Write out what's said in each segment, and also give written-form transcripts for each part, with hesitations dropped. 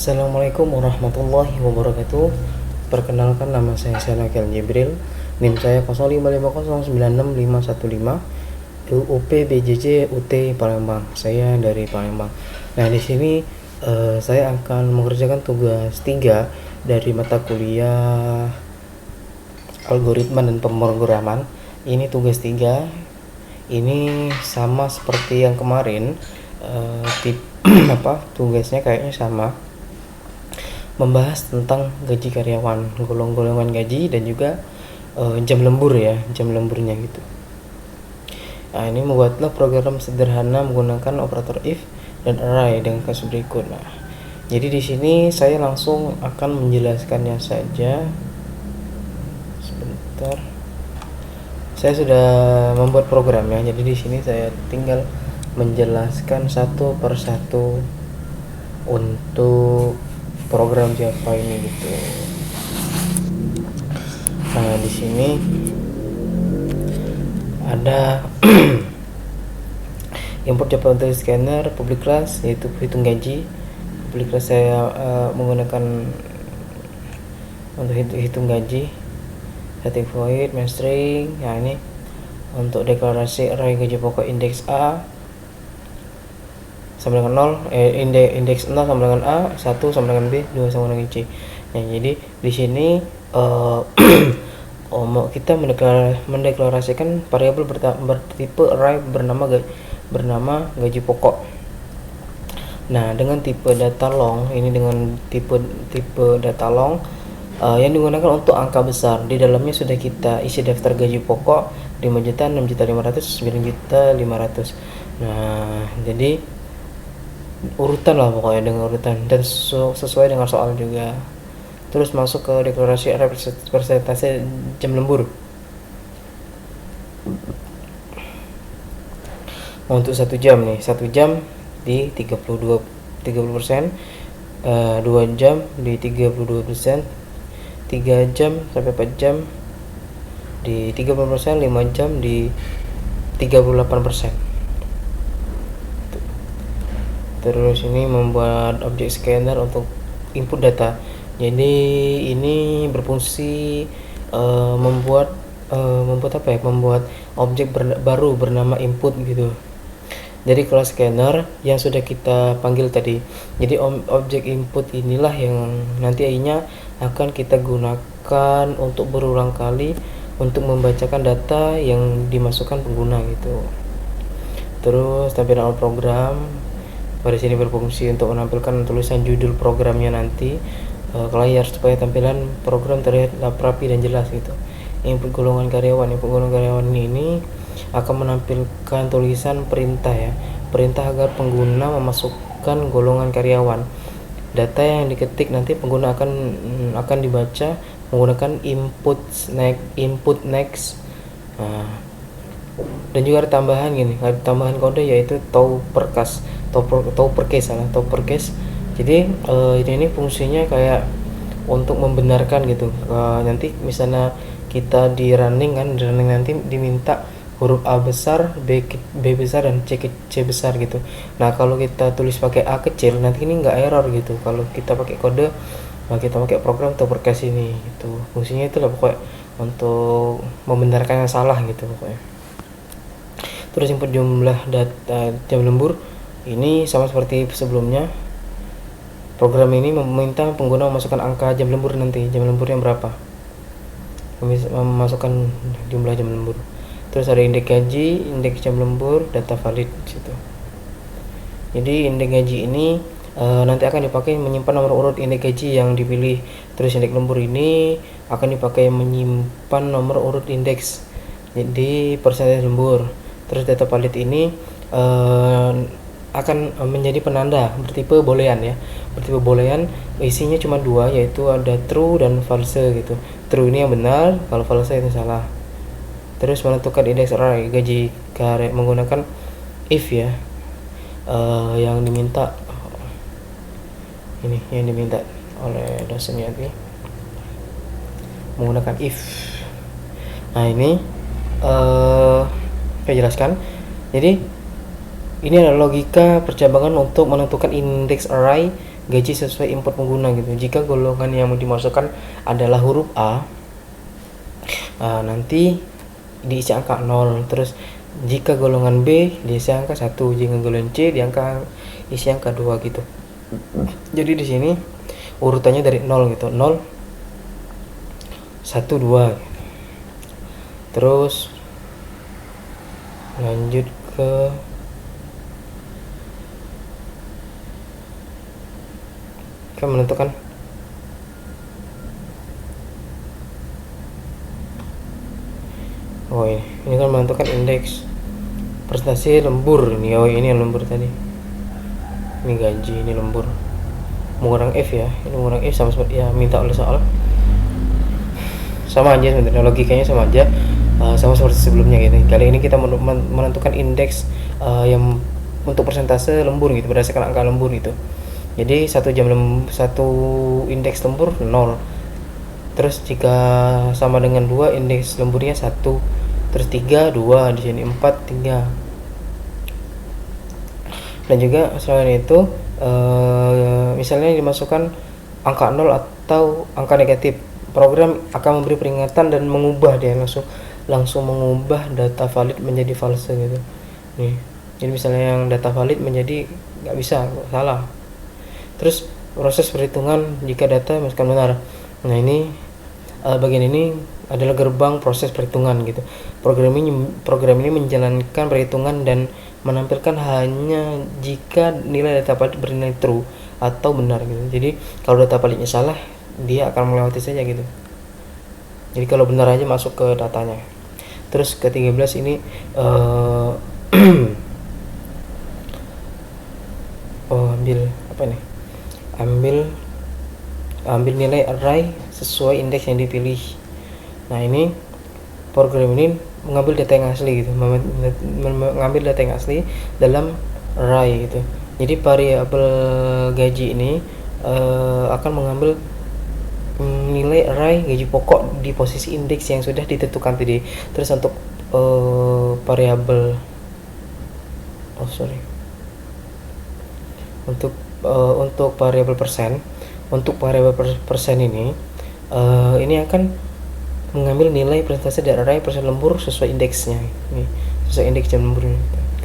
Assalamualaikum warahmatullahi wabarakatuh. Perkenalkan, nama saya Senakil Jibril. NIM saya 0550966515. UP BJJ UT Palembang. Saya dari Palembang. Nah, di sini saya akan mengerjakan tugas 3 dari mata kuliah algoritma dan pemrograman. Ini tugas 3. Ini sama seperti yang kemarin. Tugasnya kayaknya sama, membahas tentang gaji karyawan, golongan gaji, dan juga jam lembur ya, jam lemburnya gitu. Nah, ini membuatlah program sederhana menggunakan operator if dan array dengan kasus berikut. Nah, jadi di sini saya langsung akan menjelaskannya saja. Sebentar. Saya sudah membuat programnya, jadi di sini saya tinggal menjelaskan satu persatu untuk program Java ini gitu. Nah, di sini ada import Java untuk scanner, public class yaitu hitung gaji. Public class saya menggunakan untuk hitung gaji, static void, main string. Nah, ini untuk deklarasi array gaji pokok indeks A sama dengan 0, indeks 0 sama dengan A, 1 sama dengan B, 2 sama dengan C. Nah, jadi di sini kita mendeklarasikan variabel bertipe array bernama gaji pokok. Nah, dengan tipe data long, ini dengan tipe data long yang digunakan untuk angka besar. Di dalamnya sudah kita isi daftar gaji pokok 5 juta, 6 juta 500, 9 juta 500. Nah, jadi urutan lah pokoknya, dengan urutan dan sesuai dengan soal juga. Terus masuk ke deklarasi array persentase jam lembur. Untuk 1 jam nih, 1 jam di 30%, 2 jam di 32%, 3 jam sampai 4 jam di 30%, 5 jam di 38%. Terus ini membuat objek scanner untuk input data. Jadi ini berfungsi membuat objek baru bernama input gitu. Jadi kelas scanner yang sudah kita panggil tadi. Jadi objek input inilah yang nanti akhirnya akan kita gunakan untuk berulang kali untuk membacakan data yang dimasukkan pengguna gitu. Terus tampilan awal program pada sini berfungsi untuk menampilkan tulisan judul programnya nanti ke layar supaya tampilan program terlihat rapi dan jelas gitu. Input golongan karyawan ini akan menampilkan tulisan perintah ya, perintah agar pengguna memasukkan golongan karyawan. Data yang diketik nanti pengguna akan dibaca menggunakan input next. Nah, dan juga ada tambahan kode yaitu topercase. Jadi ini fungsinya kayak untuk membenarkan gitu. Nanti misalnya kita di running nanti diminta huruf A besar, B besar, dan C besar gitu. Nah, kalau kita tulis pakai A kecil nanti ini nggak error gitu. Kalau kita pakai kode, kita pakai program topercase ini gitu. Fungsinya itu lah pokoknya untuk membenarkan yang salah gitu pokoknya. Terus input jumlah data jam lembur ini sama seperti sebelumnya. Program ini meminta pengguna memasukkan angka jam lembur nanti, jam lemburnya berapa, memasukkan jumlah jam lembur. Terus ada indeks gaji, indeks jam lembur, data valid situ. Jadi indeks gaji ini nanti akan dipakai menyimpan nomor urut indeks gaji yang dipilih. Terus indeks lembur ini akan dipakai menyimpan nomor urut indeks jadi persentase lembur. Terus data valid ini akan menjadi penanda bertipe boolean ya. Bertipe boolean isinya cuma 2, yaitu ada true dan false gitu. True ini yang benar, kalau false itu salah. Terus menentukan indeks array gaji karyawan menggunakan if ya. Yang diminta oleh dosennya ini menggunakan if. Nah, ini saya jelaskan. Jadi ini adalah logika percabangan untuk menentukan indeks array gaji sesuai input pengguna gitu. Jika golongan yang mau dimasukkan adalah huruf A, nanti diisi angka 0. Terus jika golongan B diisi angka 1, jika golongan C isi angka 2 gitu. Jadi di sini urutannya dari 0 gitu, 0 1 2. Terus lanjut ke menentukan ini kan menentukan indeks prestasi lembur. Ini ini lembur tadi, ini gaji, ini lembur, mengurang F ya, ini mengurang F sama seperti ya minta oleh soal, sama aja sebenarnya, logikanya sama aja, sama seperti sebelumnya gitu. Kali ini kita menentukan indeks yang untuk persentase lembur gitu, berdasarkan angka lembur gitu. Jadi satu indeks lembur 0. Terus jika sama dengan 2, indeks lemburnya 1. Terus 3 2, di sini 4 3. Dan juga selain itu misalnya dimasukkan angka 0 atau angka negatif, program akan memberi peringatan dan mengubah dia langsung mengubah data valid menjadi false gitu. Nih. Jadi misalnya yang data valid menjadi nggak bisa, salah. Terus proses perhitungan jika data misalkan benar. Nah ini bagian ini adalah gerbang proses perhitungan gitu. Program ini menjalankan perhitungan dan menampilkan hanya jika nilai data valid bernilai true atau benar gitu. Jadi kalau data validnya salah, dia akan melewati saja gitu. Jadi kalau benar aja masuk ke datanya. Terus ke 13 ini ambil apa nih? Ambil nilai array sesuai indeks yang dipilih. Nah ini program ini mengambil data yang asli gitu, mengambil data yang asli dalam array gitu. Jadi variabel gaji ini akan mengambil nilai array gaji pokok di posisi indeks yang sudah ditentukan tadi. Terus untuk variabel untuk variabel persen, ini akan mengambil nilai persentase dari array persen lembur sesuai indeksnya. Ini sesuai indeks jam lembur.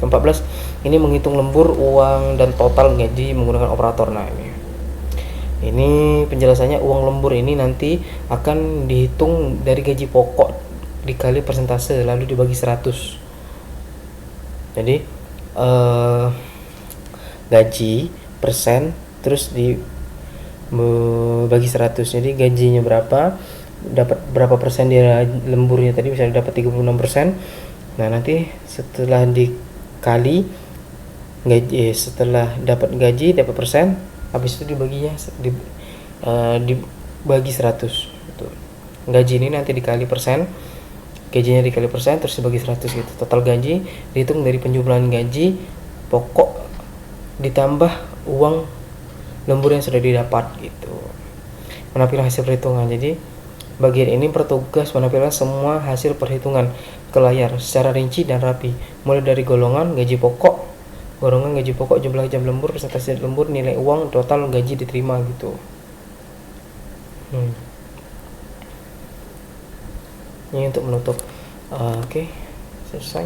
Ke-14 ini menghitung lembur, uang dan total gaji menggunakan operator. Nah ini penjelasannya, uang lembur ini nanti akan dihitung dari gaji pokok dikali persentase lalu dibagi 100. Jadi gaji persen terus dibagi 100. Jadi gajinya berapa, dapat berapa persen dia lemburnya tadi, misalnya dapat 36%. Nah nanti setelah dikali gaji, setelah dapat gaji dapat persen, habis itu dibaginya dibagi 100 gitu. Gaji ini nanti dikali persen, gajinya dikali persen terus dibagi 100 gitu. Total gaji dihitung dari penjumlahan gaji pokok ditambah uang lembur yang sudah didapat gitu. Menampilkan hasil perhitungan. Jadi bagian ini bertugas menampilkan semua hasil perhitungan ke layar secara rinci dan rapi, mulai dari golongan gaji pokok, jumlah jam lembur, persentase lembur, nilai uang, total gaji diterima gitu. Ini untuk menutup. Oke, selesai.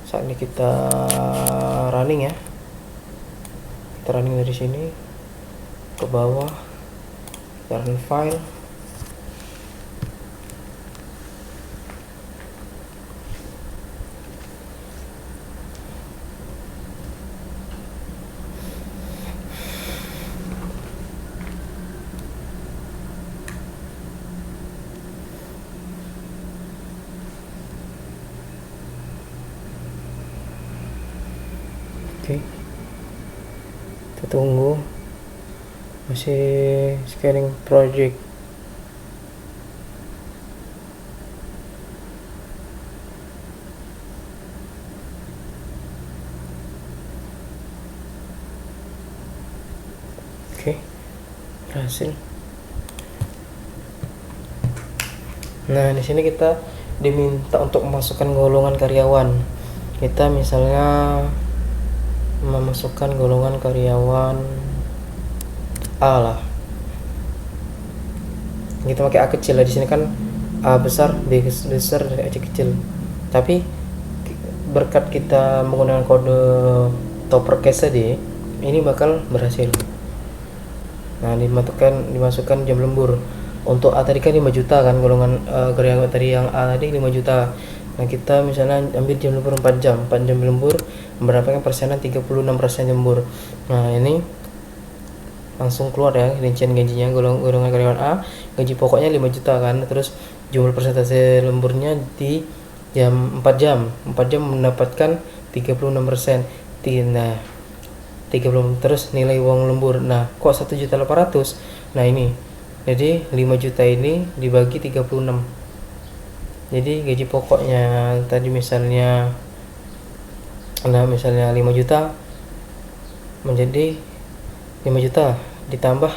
Saat ini kita running ya. Kita running dari sini ke bawah, kita run file. Oke, kita tunggu, masih scanning project. Oke, berhasil. Nah di sini kita diminta untuk memasukkan golongan karyawan. Kita misalnya memasukkan golongan karyawan A lah, kita pakai A kecil lah. Di sini kan A besar, B besar, dan A kecil. Tapi berkat kita menggunakan kode toppercase tadi, ini bakal berhasil. Nah, dimasukkan jam lembur. Untuk A tadi kan 5 juta kan, golongan karyawan tadi yang A tadi 5 juta. Nah, kita misalnya ambil jam lembur 4 jam. 4 jam lembur mendapatkan persenan 36% lembur. Nah, ini langsung keluar ya rincian gajinya. Golongan karyawan A gaji pokoknya 5 juta kan, terus jumlah persentase lemburnya di jam 4 jam. 4 jam mendapatkan 36%. Nah, 30, terus nilai uang lembur. Nah, kok 1.800.000? Nah, ini. Jadi 5 juta ini dibagi 36. Jadi gaji pokoknya tadi misalnya 5 juta menjadi 5 juta ditambah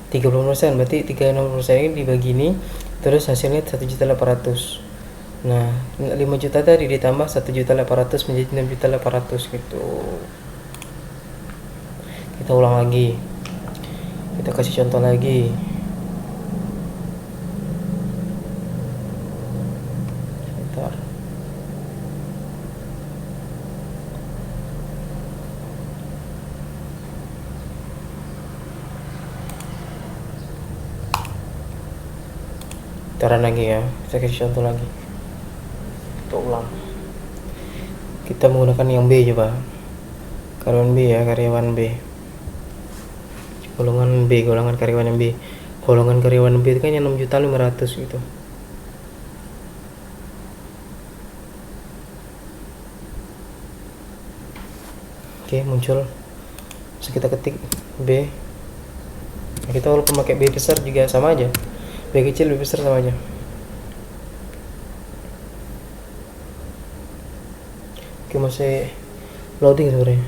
30%, berarti 36% ini dibagi ini, terus hasilnya 1.800.000. Nah, 5 juta tadi ditambah 1.800.000 menjadi 6.800.000 gitu. Kita ulang lagi, kita kasih contoh lagi. Bentar. Taran lagi ya, kita kasih contoh lagi. Kita ulang. Kita menggunakan yang B coba. Karyawan B ya, karyawan B. Golongan B, golongan karyawan yang B. Golongan karyawan B itu kan yang 6.500.000 gitu. Oke, muncul. Terus kita ketik B. Nah, kita walaupun pakai B besar juga sama aja. B kecil, B besar sama aja. Oke, masih loading sebenarnya.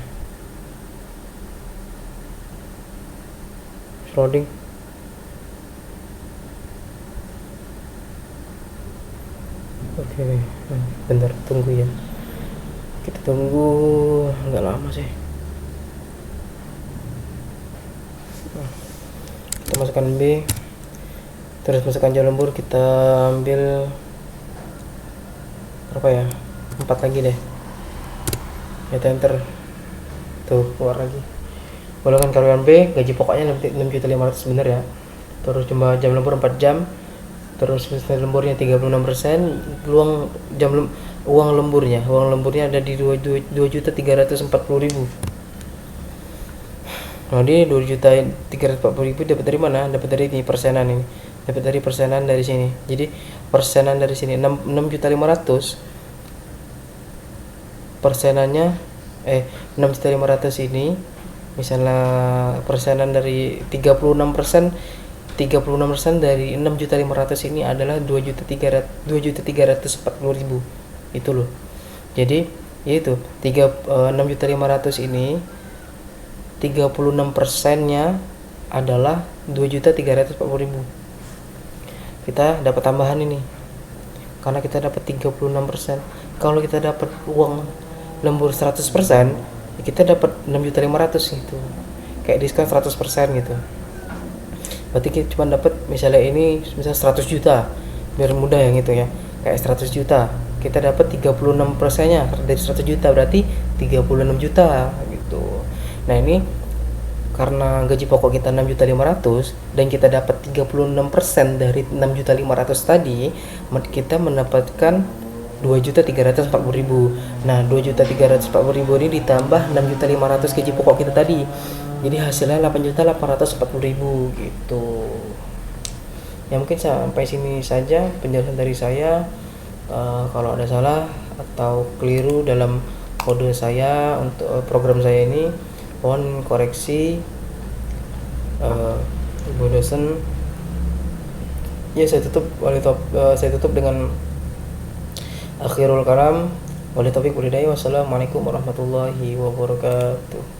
Loading. Oke, bentar, tunggu ya. Kita tunggu, nggak lama sih. Kita masukkan B, terus masukkan jam lembur. Kita ambil berapa ya, 4 lagi deh. Kita enter, tuh keluar lagi. Golongan karyawan B gaji pokoknya 6.500.000 bener ya. Terus cuma jam lembur 4 jam, terus misalnya lemburnya 36%, uang lemburnya ada di 2.340.000. Nah, di 2.340.000 dapat dari mana? Dapat dari ini persenan ini. Dapat dari persenan dari sini. Jadi persenan dari sini 6.500.000 persenannya 6.500.000 ini misalnya persenan dari 36%. 36% dari 6.500.000 ini adalah 2.340.000 itu loh. Jadi yaitu 6.500.000 ini 36%-nya adalah 2.340.000. Kita dapat tambahan ini karena kita dapat 36%. Kalau kita dapat uang lembur 100%, kita dapat 6.500.000 gitu, kayak diskon 100% gitu. Berarti kita cuma dapat misalnya 100 juta, biar mudah yang itu ya, kayak 100 juta kita dapat 36%-nya dari 100 juta, berarti 36 juta gitu. Nah, ini karena gaji pokok kita 6.500.000 dan kita dapat 36% dari 6.500.000 tadi, kita mendapatkan 2.340.000. Nah, 2.340.000 ini ditambah 6.500.000 gaji pokok kita tadi. Jadi hasilnya 8.840.000 gitu. Ya, mungkin sampai sini saja penjelasan dari saya. Kalau ada salah atau keliru dalam kode saya untuk program saya ini, mohon koreksi Ibu dosen. Ya, saya tutup dengan akhirul kalam. Wabillahi taufiq walhidayah. Wassalamualaikum warahmatullahi wabarakatuh.